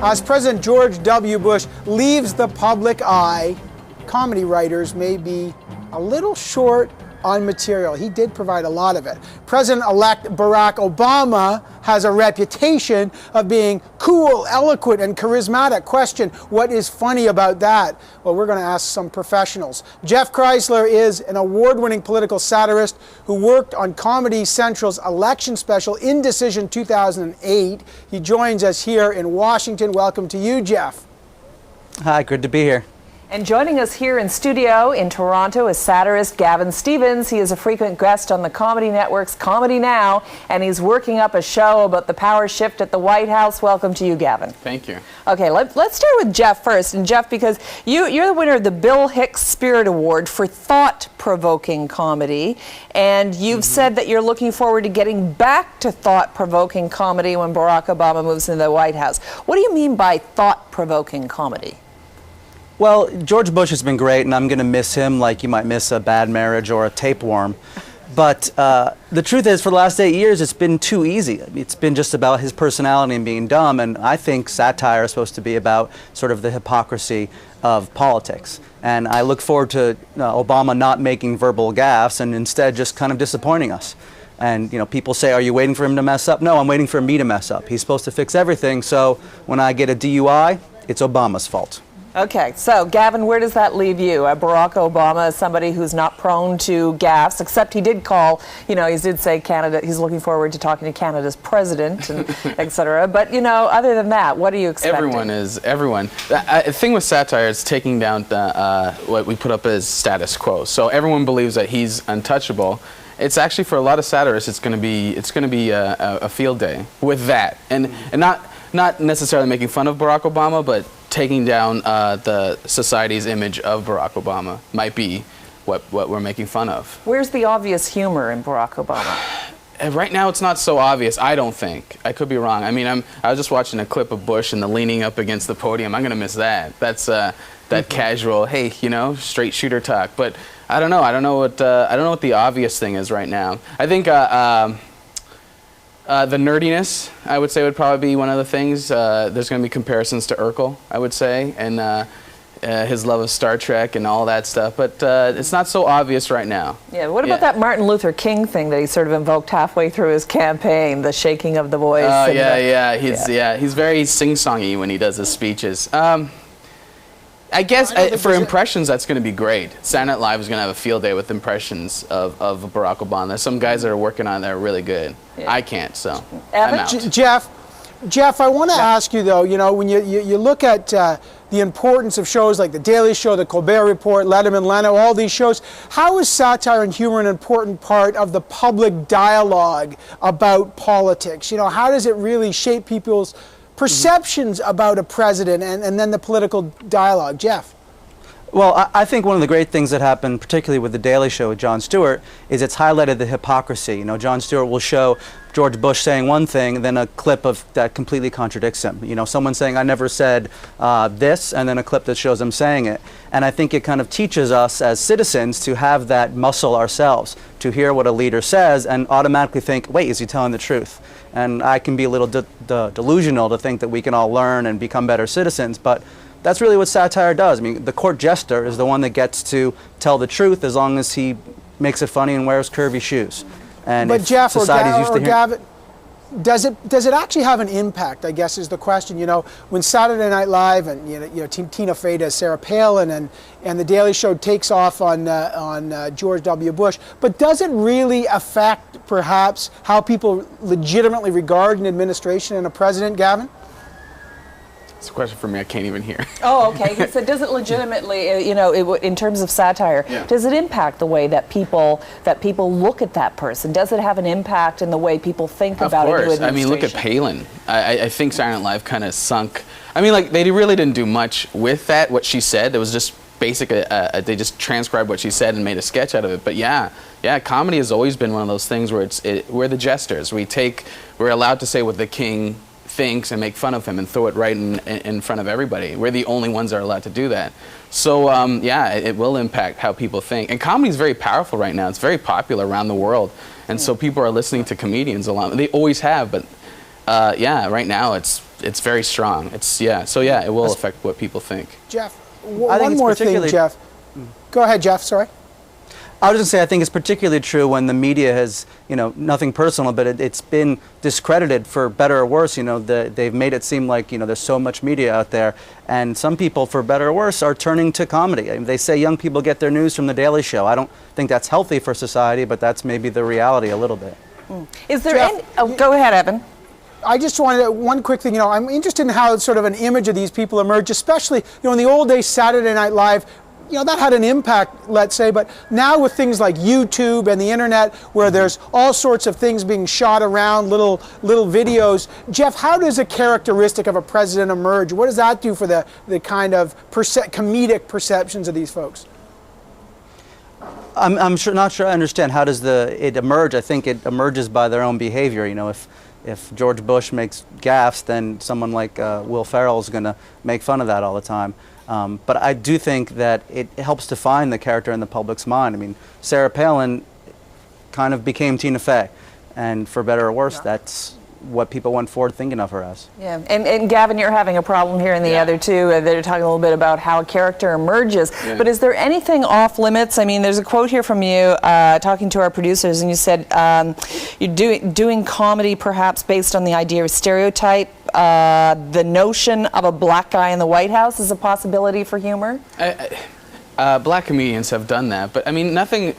As President George W. Bush leaves the public eye, comedy writers may be a little short on material. He did provide a lot of it. President-elect Barrack Obama has a reputation of being cool, eloquent, and charismatic. Question, what is funny about that? Well, we're going to ask some professionals. Jeff Chrysler is an award-winning political satirist who worked on Comedy Central's election special Indecision 2008. He joins us here in Washington. Welcome to you, Jeff. Hi, good to be here. And joining us here in studio in Toronto is satirist Gavin Stephens. He is a frequent guest on the Comedy Network's Comedy Now, and he's working up a show about the power shift at the White House. Welcome to you, Gavin. Thank you. Okay, let's start with Jeff first. And Jeff, because you're the winner of the Bill Hicks Spirit Award for thought-provoking comedy, and you've said that you're looking forward to getting back to thought-provoking comedy when Barack Obama moves into the White House. What do you mean by thought-provoking comedy? Well, George Bush has been great, and I'm going to miss him like you might miss a bad marriage or a tapeworm. But the truth is, for the last 8 years, it's been too easy. It's been just about his personality and being dumb, and I think satire is supposed to be about sort of the hypocrisy of politics. And I look forward to Obama not making verbal gaffes and instead just kind of disappointing us. And, you know, people say, are you waiting for him to mess up? No, I'm waiting for me to mess up. He's supposed to fix everything, so when I get a DUI, it's Obama's fault. Okay, so Gavin, where does that leave you? Barack Obama is somebody who's not prone to gaffes, except he did call, you know, he did say Canada, he's looking forward to talking to Canada's president, and et cetera. But, you know, other than that, what are you expecting? Everyone. The thing with satire is taking down what we put up as status quo. So everyone believes that he's untouchable. It's actually, for a lot of satirists, it's going to be a field day with that, and not necessarily making fun of Barack Obama, but taking down the society's image of Barack Obama might be what we're making fun of. Where's the obvious humor in Barack Obama? Right now, it's not so obvious, I don't think. I could be wrong. I mean, I was just watching a clip of Bush and the leaning up against the podium. I'm going to miss that. That's that casual, hey, you know, straight shooter talk. But I don't know. I don't know what the obvious thing is right now. I think the nerdiness, I would say, would probably be one of the things. There's going to be comparisons to Urkel, I would say, and his love of Star Trek and all that stuff. But it's not so obvious right now. Yeah, what about that Martin Luther King thing that he sort of invoked halfway through his campaign, the shaking of the voice? Oh, he's very sing-songy when he does his speeches. I guess for impressions, that's going to be great. Saturday Night Live is going to have a field day with impressions of Barack Obama. There's some guys that are working on it that are really good. Yeah. I can't, so I'm out. Jeff, I want to ask you, though, you know, when you look at the importance of shows like The Daily Show, The Colbert Report, Letterman, Leno, all these shows, how is satire and humor an important part of the public dialogue about politics? You know, how does it really shape people's perceptions about a president and then the political dialogue? Jeff? Well, I think one of the great things that happened, particularly with The Daily Show with Jon Stewart, is it's highlighted the hypocrisy. You know, Jon Stewart will show George Bush saying one thing, and then a clip of that completely contradicts him. You know, someone saying, I never said this, and then a clip that shows him saying it. And I think it kind of teaches us as citizens to have that muscle ourselves, to hear what a leader says and automatically think, wait, is he telling the truth? And I can be a little delusional to think that we can all learn and become better citizens, but that's really what satire does. I mean, the court jester is the one that gets to tell the truth as long as he makes it funny and wears curvy shoes. And but Jeff or Gavin, does it actually have an impact, I guess, is the question. You know, when Saturday Night Live and you know Tina Fey does Sarah Palin and The Daily Show takes off on George W. Bush, but does it really affect perhaps how people legitimately regard an administration and a president, Gavin? It's a question for me. I can't even hear. Oh, okay. So does it legitimately, you know, in terms of satire, does it impact the way that people look at that person? Does it have an impact in the way people think about it? Of course. I mean, look at Palin. I think Saturday Night Live kind of sunk. I mean, like, they really didn't do much with that, what she said. It was just basically, they just transcribed what she said and made a sketch out of it. But yeah, comedy has always been one of those things where we're the jesters. We're allowed to say what the king thinks and make fun of him and throw it right in front of everybody. We're the only ones that are allowed to do that. So yeah, it will impact how people think. And comedy is very powerful right now. It's very popular around the world. And so people are listening to comedians a lot. They always have, but yeah, right now it's it's very strong. So yeah, it will affect what people think. Jeff, I think one it's more thing, particularly- Jeff. Go ahead, Jeff. Sorry. I was going to say, I think it's particularly true when the media has, nothing personal, but it's been discredited for better or worse. They've made it seem like, there's so much media out there. And some people, for better or worse, are turning to comedy. I mean, they say young people get their news from The Daily Show. I don't think that's healthy for society, but that's maybe the reality a little bit. Is there Jeff, any... Oh, go ahead, Evan. I just wanted one quick thing. I'm interested in how sort of an image of these people emerged, especially, in the old days, Saturday Night Live. That had an impact, let's say, but now with things like YouTube and the internet, where there's all sorts of things being shot around, little videos. Jeff, how does a characteristic of a president emerge? What does that do for the kind of comedic perceptions of these folks? I'm not sure I understand. How does it emerge? I think it emerges by their own behavior. If George Bush makes gaffes, then someone like Will Ferrell is going to make fun of that all the time. But I do think that it helps define the character in the public's mind. I mean, Sarah Palin kind of became Tina Fey, and for better or worse, that's what people went forward thinking of her as. Yeah, and Gavin, you're having a problem here in the other two. They're talking a little bit about how a character emerges. Yeah. But is there anything off limits? I mean, there's a quote here from you talking to our producers, and you said you're doing comedy perhaps based on the idea of stereotype. The notion of a black guy in the White House is a possibility for humor? Black comedians have done that, but I mean, nothing.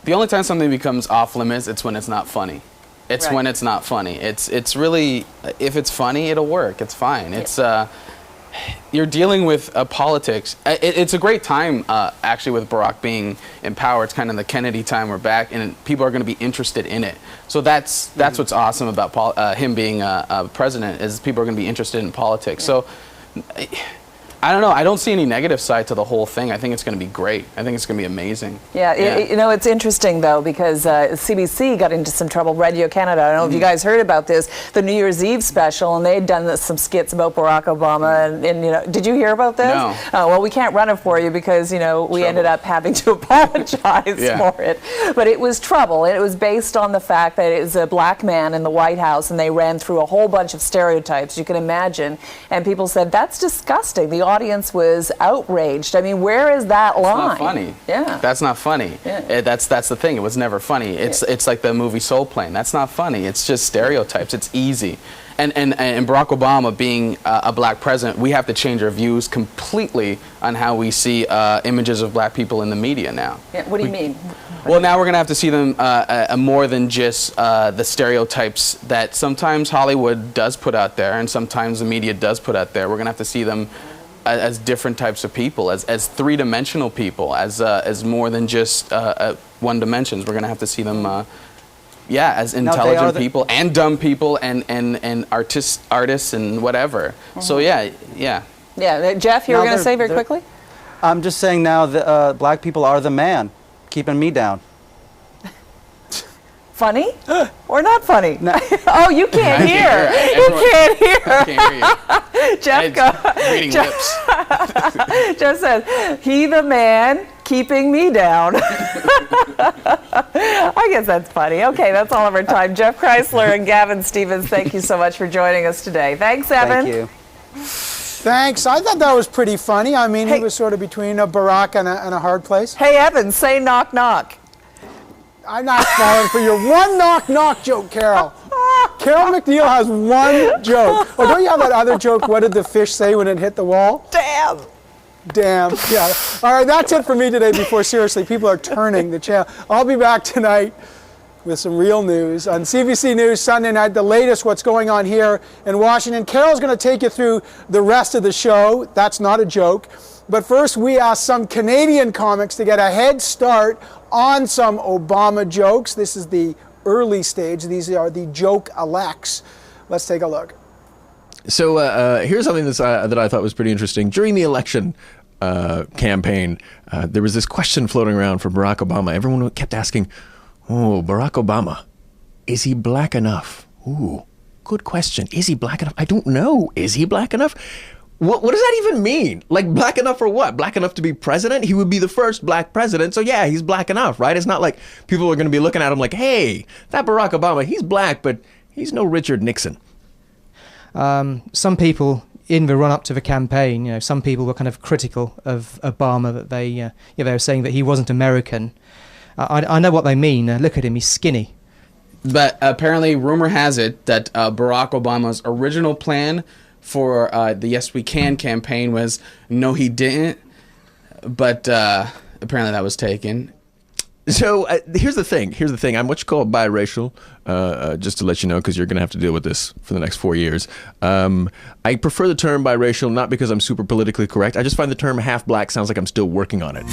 The only time something becomes off limits, it's when it's not funny. It's when it's not funny. It's really, if it's funny, it'll work. It's fine. It's you're dealing with politics. It's a great time actually with Barack being in power. It's kind of the Kennedy time. We're back, and people are going to be interested in it. So that's what's awesome about him being a president, is people are going to be interested in politics. So I don't know. I don't see any negative side to the whole thing. I think it's going to be great. I think it's going to be amazing. Yeah, it's interesting, though, because CBC got into some trouble, Radio Canada. I don't know if you guys heard about this, the New Year's Eve special, and they had done some skits about Barack Obama. And did you hear about this? No. Well, we can't run it for you because, we ended up having to apologize for it. But it was trouble, and it was based on the fact that it was a black man in the White House, and they ran through a whole bunch of stereotypes, you can imagine. And people said, that's disgusting. The audience was outraged. I mean, where is that line? That's not funny. Yeah. That's not funny. Yeah. That's the thing. It was never funny. It's like the movie Soul Plane. That's not funny. It's just stereotypes. It's easy. And Barack Obama being a black president, we have to change our views completely on how we see images of black people in the media now. Yeah, what do you mean? Well, now we're going to have to see them more than just the stereotypes that sometimes Hollywood does put out there and sometimes the media does put out there. We're going to have to see them as different types of people, as three-dimensional people, as more than just one dimensions. We're going to have to see them, as intelligent people and dumb people and artists and whatever. So yeah. Jeff, you were going to say very quickly? I'm just saying now that black people are the man, keeping me down. Funny or not funny? No. Oh, you can't hear. You can't hear. I can't hear you. Jeff, reading lips. Jeff says, he the man keeping me down. I guess that's funny. Okay, that's all of our time. Jeff Chrysler and Gavin Stephens, thank you so much for joining us today. Thanks, Evan. Thank you. Thanks. I thought that was pretty funny. I mean, he was sort of between a Barack and a hard place. Hey, Evan, say knock knock. I'm not falling for your one knock joke, Carol. Carol McNeil has one joke. Oh, don't you have that other joke? What did the fish say when it hit the wall? Damn. Yeah. All right, that's it for me today. Before seriously, people are turning the channel. I'll be back tonight with some real news on CBC News Sunday night. The latest, what's going on here in Washington. Carol's going to take you through the rest of the show. That's not a joke. But first, we asked some Canadian comics to get a head start on some Obama jokes. This is the early stage. These are the joke elects. Let's take a look. So here's something that I thought was pretty interesting. During the election campaign, there was this question floating around for Barack Obama. Everyone kept asking, Barack Obama, is he black enough? Ooh, good question. Is he black enough? I don't know. Is he black enough? What does that even mean? Like, black enough for what? Black enough to be president? He would be the first black president, so yeah, he's black enough, right? It's not like people are going to be looking at him like, hey, that Barack Obama, he's black, but he's no Richard Nixon. some people in the run-up to the campaign, you know, some people were kind of critical of Obama, that they were saying that he wasn't American. I know what they mean. Look at him, he's skinny. But apparently, rumor has it that Barack Obama's original plan for the Yes We Can campaign was no, he didn't. But apparently that was taken. So here's the thing. I'm what you call biracial, just to let you know, because you're going to have to deal with this for the next 4 years. I prefer the term biracial, not because I'm super politically correct. I just find the term half black sounds like I'm still working on it.